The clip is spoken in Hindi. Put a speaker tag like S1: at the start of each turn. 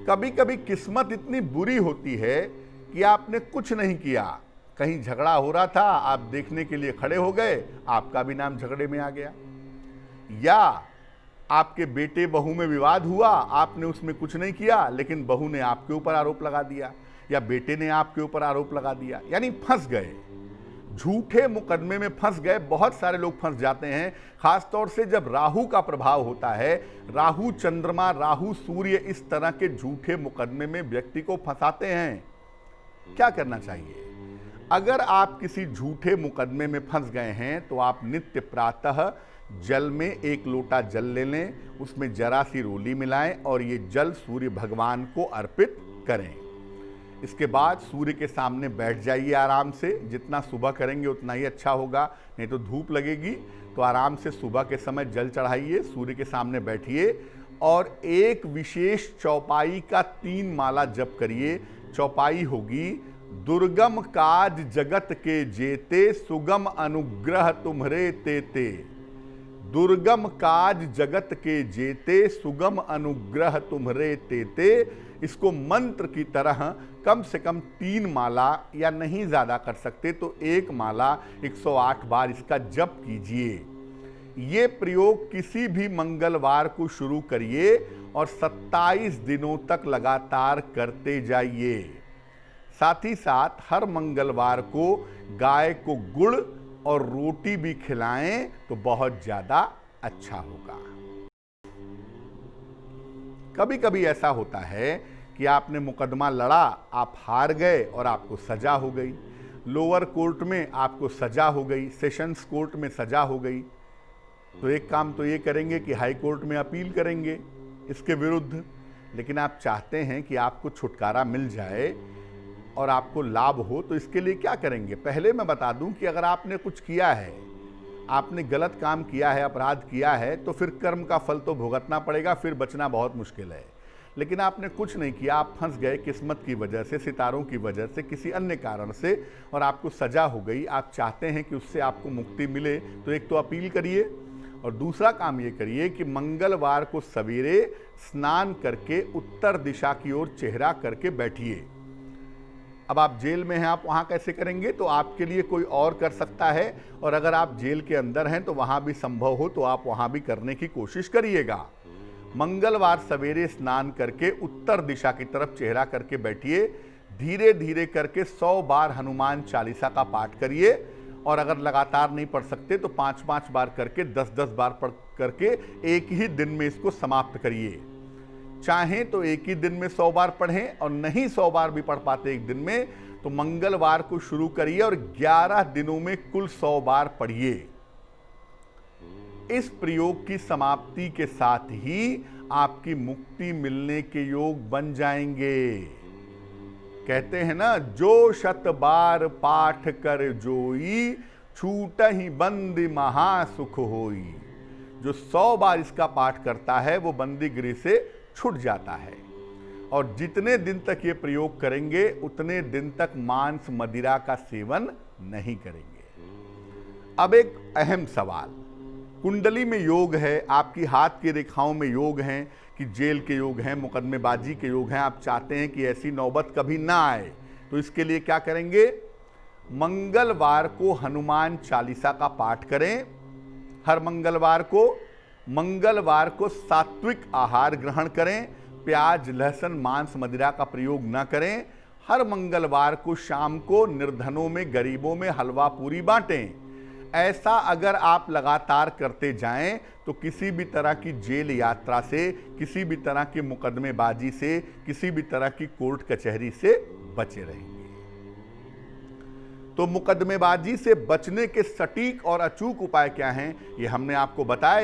S1: कभी कभी किस्मत इतनी बुरी होती है कि आपने कुछ नहीं किया, कहीं झगड़ा हो रहा था, आप देखने के लिए खड़े हो गए, आपका भी नाम झगड़े में आ गया। या आपके बेटे बहू में विवाद हुआ, आपने उसमें कुछ नहीं किया, लेकिन बहू ने आपके ऊपर आरोप लगा दिया या बेटे ने आपके ऊपर आरोप लगा दिया, यानी फंस गए, झूठे मुकदमे में फंस गए। बहुत सारे लोग फंस जाते हैं, खासतौर से जब राहु का प्रभाव होता है। राहु चंद्रमा, राहु सूर्य इस तरह के झूठे मुकदमे में व्यक्ति को फंसाते हैं। क्या करना चाहिए? अगर आप किसी झूठे मुकदमे में फंस गए हैं तो आप नित्य प्रातः जल में 1 लोटा जल ले लें, उसमें जरा सी रोली मिलाएं और ये जल सूर्य भगवान को अर्पित करें। इसके बाद सूर्य के सामने बैठ जाइए आराम से। जितना सुबह करेंगे उतना ही अच्छा होगा, नहीं तो धूप लगेगी। तो आराम से सुबह के समय जल चढ़ाइए, सूर्य के सामने बैठिए और एक विशेष चौपाई का 3 माला जप करिए। चौपाई होगी, दुर्गम काज जगत के जेते, सुगम अनुग्रह तुम्हरे तेते। दुर्गम काज जगत के जेते, सुगम अनुग्रह तुम्हरे तेते। इसको मंत्र की तरह कम से कम 3 माला, या नहीं ज़्यादा कर सकते तो 1 माला 108 बार इसका जप कीजिए। ये प्रयोग किसी भी मंगलवार को शुरू करिए और 27 दिनों तक लगातार करते जाइए। साथ ही साथ हर मंगलवार को गाय को गुड़ और रोटी भी खिलाएं तो बहुत ज़्यादा अच्छा होगा। कभी कभी ऐसा होता है कि आपने मुकदमा लड़ा, आप हार गए और आपको सजा हो गई। लोअर कोर्ट में आपको सजा हो गई, सेशंस कोर्ट में सजा हो गई। तो एक काम तो ये करेंगे कि हाई कोर्ट में अपील करेंगे इसके विरुद्ध। लेकिन आप चाहते हैं कि आपको छुटकारा मिल जाए और आपको लाभ हो, तो इसके लिए क्या करेंगे? पहले मैं बता दूं कि अगर आपने कुछ किया है, आपने गलत काम किया है, अपराध किया है, तो फिर कर्म का फल तो भुगतना पड़ेगा, फिर बचना बहुत मुश्किल है। लेकिन आपने कुछ नहीं किया, आप फंस गए किस्मत की वजह से, सितारों की वजह से, किसी अन्य कारण से, और आपको सजा हो गई। आप चाहते हैं कि उससे आपको मुक्ति मिले, तो एक तो अपील करिए और दूसरा काम ये करिए कि मंगलवार को सवेरे स्नान करके उत्तर दिशा की ओर चेहरा करके बैठिए। अब आप जेल में हैं, आप वहाँ कैसे करेंगे? तो आपके लिए कोई और कर सकता है, और अगर आप जेल के अंदर हैं तो वहाँ भी संभव हो तो आप वहाँ भी करने की कोशिश करिएगा। मंगलवार सवेरे स्नान करके उत्तर दिशा की तरफ चेहरा करके बैठिए। धीरे धीरे करके 100 बार हनुमान चालीसा का पाठ करिए, और अगर लगातार नहीं पढ़ सकते तो 5-5 बार करके 10-10 बार पढ़ करके एक ही दिन में इसको समाप्त करिए। चाहें तो एक ही दिन में 100 बार पढ़ें, और नहीं 100 बार भी पढ़ पाते एक दिन में, तो मंगलवार को शुरू करिए और 11 दिनों में कुल 100 बार पढ़िए। इस प्रयोग की समाप्ति के साथ ही आपकी मुक्ति मिलने के योग बन जाएंगे। कहते हैं ना, जो 100 बार पाठ कर जोई, छूटहि बंदी महासुख होई। जो 100 बार इसका पाठ करता है वो बंदी गृह से छूट जाता है। और जितने दिन तक ये प्रयोग करेंगे उतने दिन तक मांस मदिरा का सेवन नहीं करेंगे। अब एक अहम सवाल, कुंडली में योग है, आपकी हाथ की रेखाओं में योग हैं कि जेल के योग हैं, मुकदमेबाजी के योग हैं, आप चाहते हैं कि ऐसी नौबत कभी ना आए, तो इसके लिए क्या करेंगे? मंगलवार को हनुमान चालीसा का पाठ करें। हर मंगलवार को सात्विक आहार ग्रहण करें, प्याज, लहसुन, मांस, मदिरा का प्रयोग न करें। हर मंगलवार को शाम को निर्धनों में, गरीबों में हलवा पूरी बांटें। ऐसा अगर आप लगातार करते जाएं तो किसी भी तरह की जेल यात्रा से, किसी भी तरह की मुकदमेबाजी से, किसी भी तरह की कोर्ट कचहरी से बचे रहेंगे। तो मुकदमेबाजी से बचने के सटीक और अचूक उपाय क्या हैं, ये हमने आपको बताया।